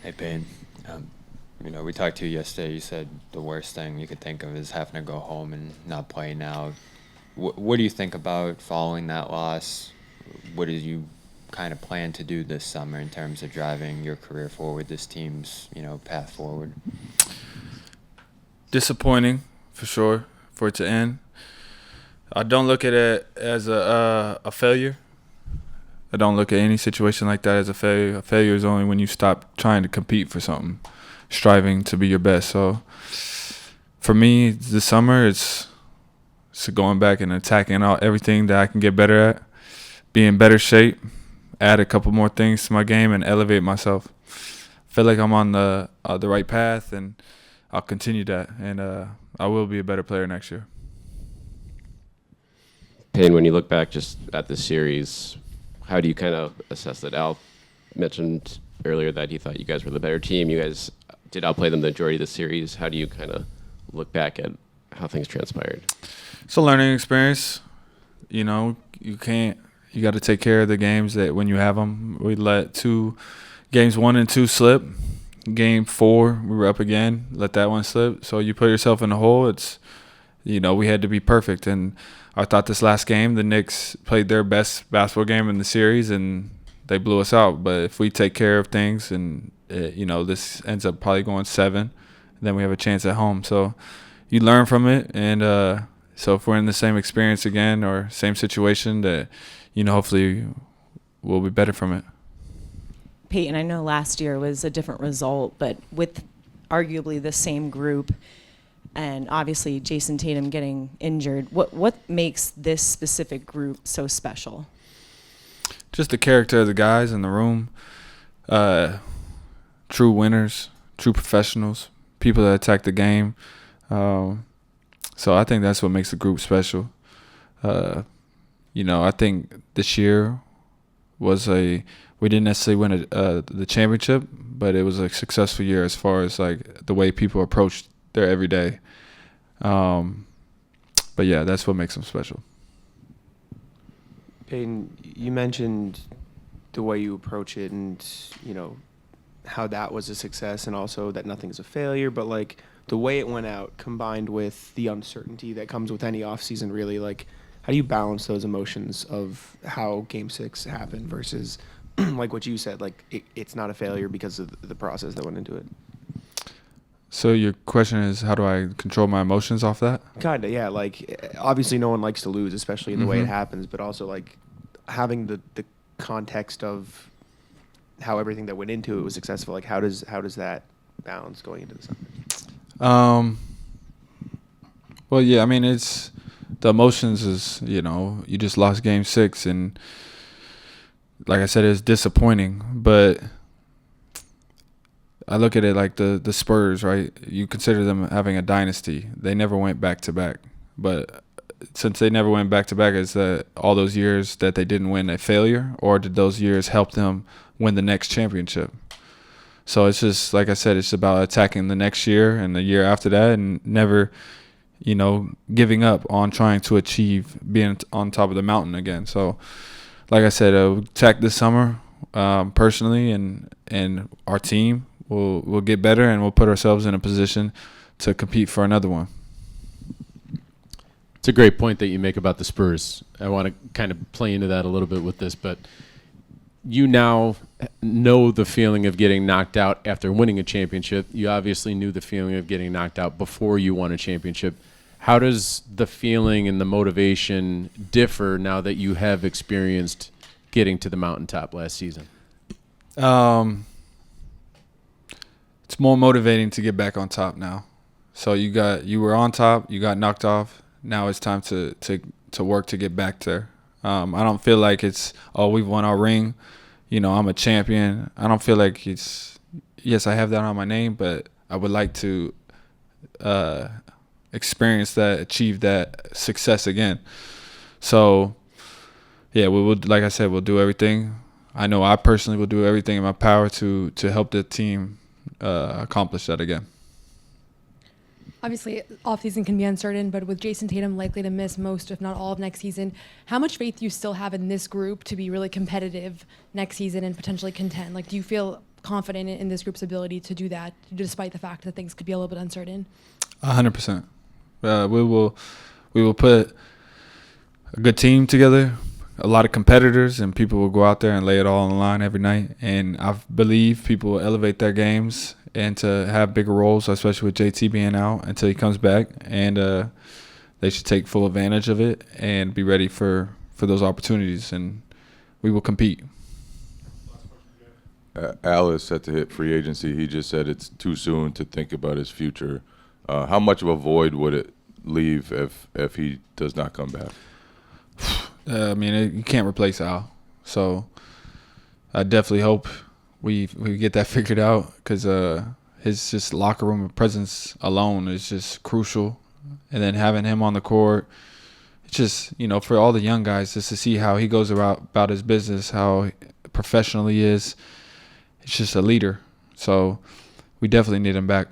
Hey, Payne. We talked to you yesterday. You said the worst thing you could think of is having to go home and not play now. What do you think about following that loss? What do you kind of plan to do this summer in terms of driving your career forward, this team's, path forward? Disappointing, for sure, for it to end. I don't look at it as a failure. I don't look at any situation like that as a failure. A failure is only when you stop trying to compete for something, striving to be your best. So for me, this summer, it's going back and attacking everything that I can get better at, be in better shape, add a couple more things to my game, and elevate myself. Feel like I'm on the right path, and I'll continue that, and I will be a better player next year. Payne, when you look back just at the series, how do you kind of assess that? Al mentioned earlier that he thought you guys were the better team. You guys did outplay them the majority of the series. How do you kind of look back at how things transpired? It's a learning experience. You got to take care of the games that when you have them. We let games 1 and 2 slip. Game 4, we were up again, let that one slip. So you put yourself in a hole. We had to be perfect. And I thought this last game, the Knicks played their best basketball game in the series, and they blew us out. But if we take care of things and, this ends up probably going 7, then we have a chance at home. So you learn from it. And so if we're in the same experience again or same situation, that, hopefully we'll be better from it. Peyton, I know last year was a different result, but with arguably the same group and obviously Jason Tatum getting injured, what makes this specific group so special? Just the character of the guys in the room, true winners, true professionals, people that attack the game. So I think that's what makes the group special. I think this year we didn't necessarily win the championship, but it was a successful year as far as like the way people approached their everyday. But yeah, that's what makes them special. Peyton, you mentioned the way you approach it and, how that was a success and also that nothing's a failure, but like the way it went out combined with the uncertainty that comes with any offseason, really, like how do you balance those emotions of how Game 6 happened versus like what you said, like it's not a failure because of the process that went into it? So your question is, how do I control my emotions off that? Kind of, yeah. Like, obviously no one likes to lose, especially in the way it happens, but also, like, having the context of how everything that went into it was successful. Like, how does that balance going into the summer? Well, yeah, I mean, it's the emotions is, you just lost Game 6, and like I said, it's disappointing, but I look at it like the Spurs, right? You consider them having a dynasty. They never went back-to-back. But since they never went back-to-back, is that all those years that they didn't win a failure, or did those years help them win the next championship? So it's just, like I said, it's about attacking the next year and the year after that and never, giving up on trying to achieve being on top of the mountain again. So, like I said, attack this summer personally and our team. We'll get better, and we'll put ourselves in a position to compete for another one. It's a great point that you make about the Spurs. I want to kind of play into that a little bit with this, but you now know the feeling of getting knocked out after winning a championship. You obviously knew the feeling of getting knocked out before you won a championship. How does the feeling and the motivation differ now that you have experienced getting to the mountaintop last season? It's more motivating to get back on top now. So you were on top, you got knocked off. Now it's time to work to get back there. I don't feel like it's, we've won our ring. I'm a champion. I don't feel like yes, I have that on my name, but I would like to experience that, achieve that success again. So, yeah, we would, like I said, we'll do everything. I know I personally will do everything in my power to help the team accomplish that again. Obviously, offseason can be uncertain, but with Jason Tatum likely to miss most, if not all, of next season, how much faith do you still have in this group to be really competitive next season and potentially contend? Like, do you feel confident in this group's ability to do that, despite the fact that things could be a little bit uncertain? 100%. We will put a good team together, a lot of competitors, and people will go out there and lay it all on the line every night. And I believe people will elevate their games and to have bigger roles, especially with JT being out until he comes back. And they should take full advantage of it and be ready for those opportunities. And we will compete. Al is set to hit free agency. He just said it's too soon to think about his future. How much of a void would it leave if he does not come back? I mean, you can't replace Al. So I definitely hope we get that figured out, because his just locker room presence alone is just crucial. And then having him on the court, it's just, for all the young guys, just to see how he goes about his business, how professional he is. It's just a leader. So we definitely need him back.